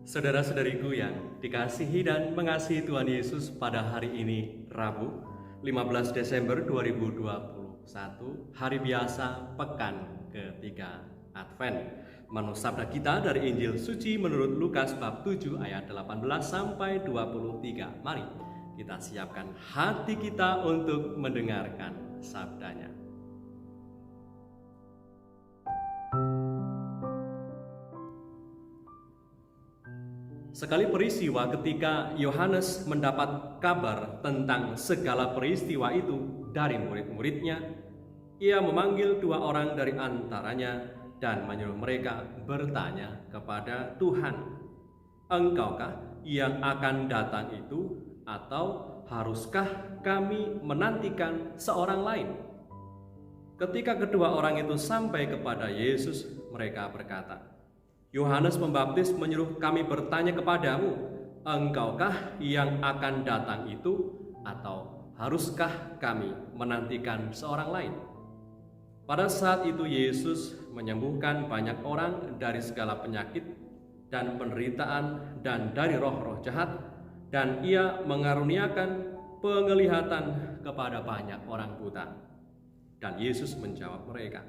Saudara-saudariku yang dikasihi dan mengasihi Tuhan Yesus, pada hari ini Rabu 15 Desember 2021, hari biasa pekan ketiga Advent. Menurut sabda kita dari Injil Suci menurut Lukas bab 7 ayat 18 sampai 23. Mari kita siapkan hati kita untuk mendengarkan sabdanya. Sekali peristiwa ketika Yohanes mendapat kabar tentang segala peristiwa itu dari murid-muridnya, ia memanggil dua orang dari antaranya dan menyuruh mereka bertanya kepada Tuhan, "Engkaukah yang akan datang itu, atau haruskah kami menantikan seorang lain?" Ketika kedua orang itu sampai kepada Yesus, mereka berkata, "Yohanes Pembaptis menyuruh kami bertanya kepadamu, engkaukah yang akan datang itu, atau haruskah kami menantikan seorang lain?" Pada saat itu Yesus menyembuhkan banyak orang dari segala penyakit dan penderitaan dan dari roh-roh jahat, dan ia mengaruniakan penglihatan kepada banyak orang buta. Dan Yesus menjawab mereka,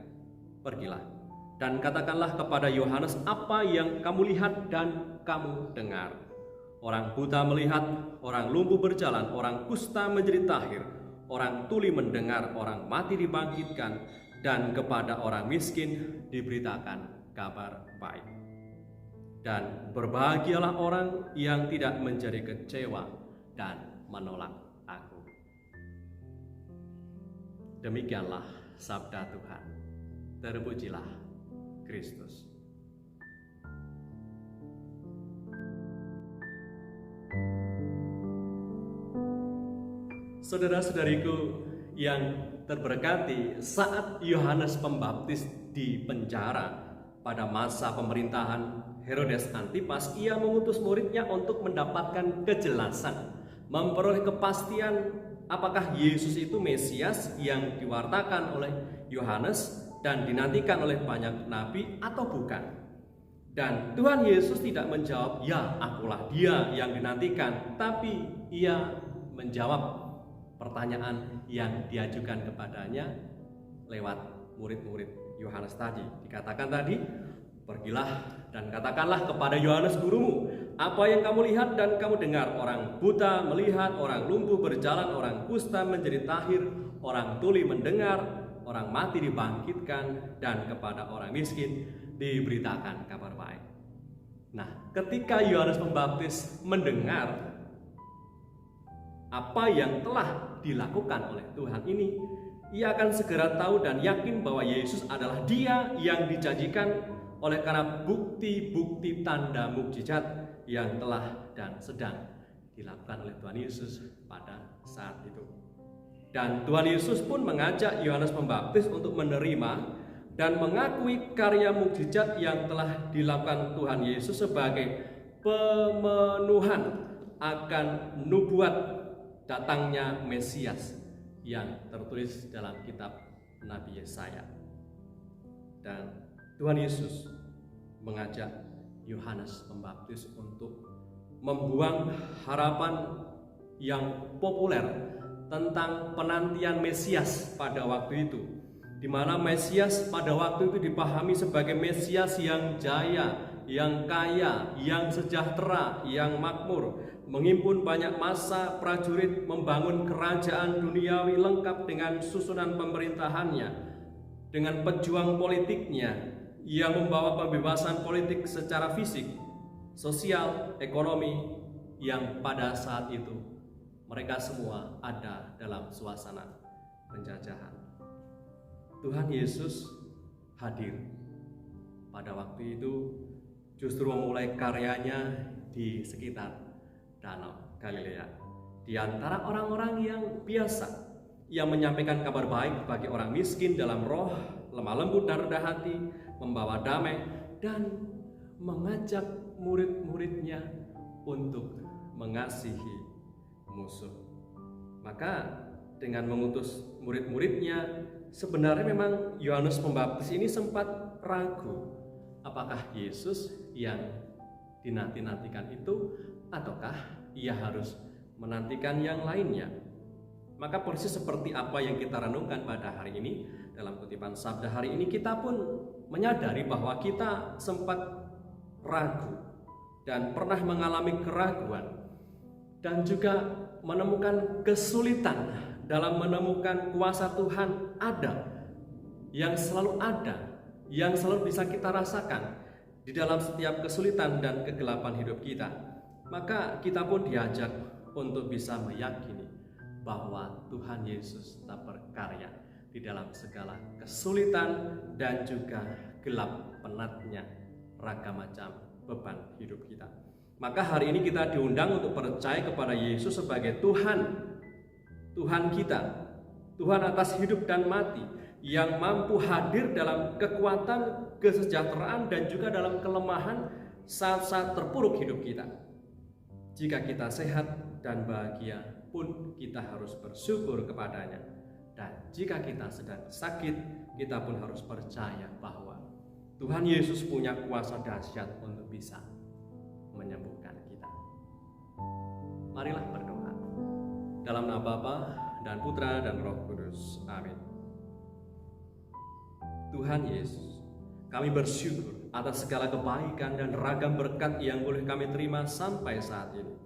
"Pergilah dan katakanlah kepada Yohanes apa yang kamu lihat dan kamu dengar. Orang buta melihat, orang lumpuh berjalan, orang kusta menjadi tahir, orang tuli mendengar, orang mati dibangkitkan, dan kepada orang miskin diberitakan kabar baik. Dan berbahagialah orang yang tidak menjadi kecewa dan menolak Aku." Demikianlah sabda Tuhan. Terpujilah Kristus. Saudara-saudariku yang terberkati, saat Yohanes Pembaptis di penjara pada masa pemerintahan Herodes Antipas, ia mengutus muridnya untuk mendapatkan kejelasan, memperoleh kepastian apakah Yesus itu Mesias yang diwartakan oleh Yohanes dan dinantikan oleh banyak nabi atau bukan. Dan Tuhan Yesus tidak menjawab, "Ya, akulah dia yang dinantikan," tapi ia menjawab pertanyaan yang diajukan kepadanya lewat murid-murid Yohanes tadi. Dikatakan tadi, "Pergilah dan katakanlah kepada Yohanes gurumu apa yang kamu lihat dan kamu dengar. Orang buta melihat, orang lumpuh berjalan, orang kusta menjadi tahir, orang tuli mendengar, orang mati dibangkitkan, dan kepada orang miskin diberitakan kabar baik." Nah, ketika Yohanes Pembaptis mendengar apa yang telah dilakukan oleh Tuhan ini, ia akan segera tahu dan yakin bahwa Yesus adalah dia yang dijanjikan, oleh karena bukti-bukti tanda mukjizat yang telah dan sedang dilakukan oleh Tuhan Yesus pada saat itu. Dan Tuhan Yesus pun mengajak Yohanes Pembaptis untuk menerima dan mengakui karya mukjizat yang telah dilakukan Tuhan Yesus sebagai pemenuhan akan nubuat datangnya Mesias yang tertulis dalam kitab Nabi Yesaya. Dan Tuhan Yesus mengajak Yohanes Pembaptis untuk membuang harapan yang populer tentang penantian Mesias pada waktu itu, di mana Mesias pada waktu itu dipahami sebagai Mesias yang jaya, yang kaya, yang sejahtera, yang makmur, menghimpun banyak massa prajurit, membangun kerajaan duniawi lengkap dengan susunan pemerintahannya, dengan pejuang politiknya yang membawa pembebasan politik secara fisik, sosial, ekonomi, yang pada saat itu mereka semua ada dalam suasana penjajahan. Tuhan Yesus hadir pada waktu itu, justru memulai karyanya di sekitar Danau Galilea, di antara orang-orang yang biasa, yang menyampaikan kabar baik bagi orang miskin dalam roh, lemah lembut dan rendah hati, membawa damai, dan mengajak murid-muridnya untuk mengasihi musuh. Maka dengan mengutus murid-muridnya, sebenarnya memang Yohanes Pembaptis ini sempat ragu, apakah Yesus yang dinanti-nantikan itu, ataukah ia harus menantikan yang lainnya? Maka persis seperti apa yang kita renungkan pada hari ini, dalam kutipan sabda hari ini, kita pun menyadari bahwa kita sempat ragu dan pernah mengalami keraguan dan juga menemukan kesulitan dalam menemukan kuasa Tuhan yang selalu ada, yang selalu bisa kita rasakan di dalam setiap kesulitan dan kegelapan hidup kita. Maka kita pun diajak untuk bisa meyakini bahwa Tuhan Yesus tetap berkarya di dalam segala kesulitan dan juga gelap penatnya ragam macam beban hidup kita. Maka hari ini kita diundang untuk percaya kepada Yesus sebagai Tuhan kita, Tuhan atas hidup dan mati, yang mampu hadir dalam kekuatan, kesejahteraan, dan juga dalam kelemahan saat-saat terpuruk hidup kita. Jika kita sehat dan bahagia pun kita harus bersyukur kepadanya. Dan jika kita sedang sakit, kita pun harus percaya bahwa Tuhan Yesus punya kuasa dahsyat untuk bisa menyembuhkan kita. Marilah berdoa. Dalam nama Bapa dan Putra dan Roh Kudus. Amin. Tuhan Yesus, kami bersyukur atas segala kebaikan dan ragam berkat yang boleh kami terima sampai saat ini.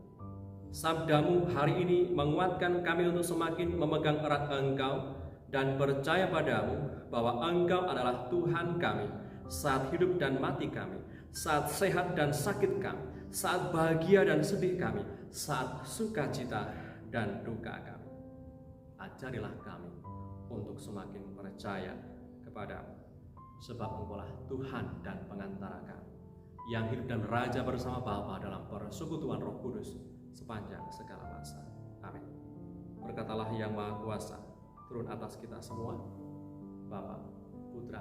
Sabdamu hari ini menguatkan kami untuk semakin memegang erat Engkau dan percaya padamu bahwa Engkau adalah Tuhan kami saat hidup dan mati kami, saat sehat dan sakit kami, saat bahagia dan sedih kami, saat sukacita dan duka kami. Ajarilah kami untuk semakin percaya kepadamu, sebab Engkaulah Tuhan dan pengantara kami, yang hidup dan raja bersama Bapa dalam persekutuan Roh Kudus sepanjang segala masa. Amin. Berkatalah yang Maha Kuasa turun atas kita semua, Bapa, Putra,